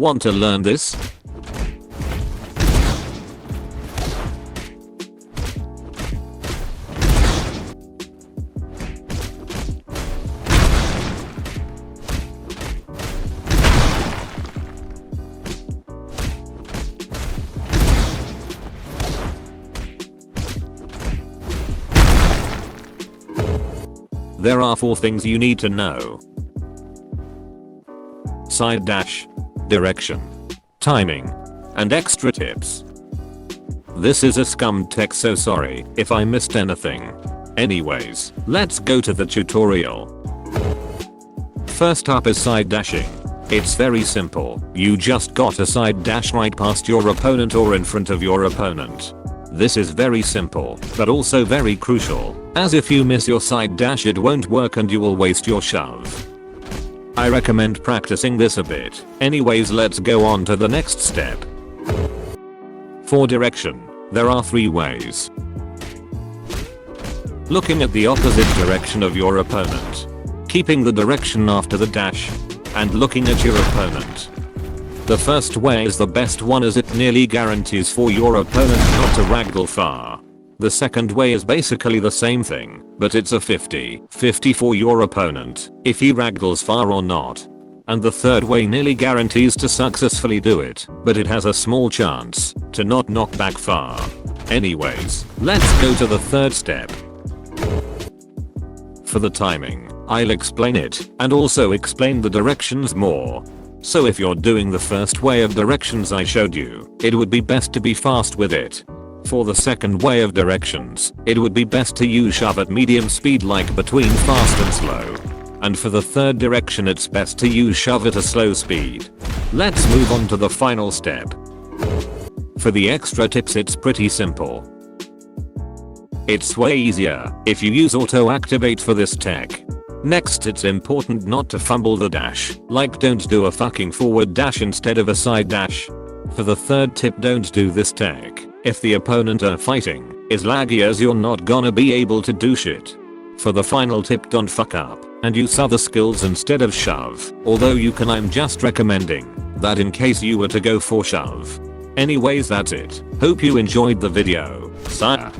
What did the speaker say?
Want to learn this? There are 4 things you need to know. Side dash, direction, timing, and extra tips. This is a scummed text, so sorry if I missed anything. Anyways, let's go to the tutorial. First up is side dashing. It's very simple, you just got to side dash right past your opponent or in front of your opponent. This is very simple, but also very crucial, as if you miss your side dash it won't work and you will waste your shove. I recommend practicing this a bit. Anyways, let's go on to the next step. For direction, there are 3 ways. Looking at the opposite direction of your opponent, keeping the direction after the dash, and looking at your opponent. The first way is the best one as it nearly guarantees for your opponent not to ragdoll far. The second way is basically the same thing, but it's a 50-50 for your opponent if he ragdolls far or not. And the third way nearly guarantees to successfully do it, but it has a small chance to not knock back far. Anyways, let's go to the third step. For the timing, I'll explain it and also explain the directions more. So if you're doing the first way of directions I showed you, it would be best to be fast with it. For the second way of directions, it would be best to use shove at medium speed, like between fast and slow. And for the third direction it's best to use shove at a slow speed. Let's move on to the final step. For the extra tips it's pretty simple. It's way easier if you use auto activate for this tech. Next, it's important not to fumble the dash, like don't do a fucking forward dash instead of a side dash. For the third tip, don't do this tech if the opponent are fighting is laggy, as you're not gonna be able to do shit. For the final tip, don't fuck up and use other skills instead of shove, although you can. I'm just recommending that in case you were to go for shove. Anyways, that's it. Hope you enjoyed the video. Sayonara.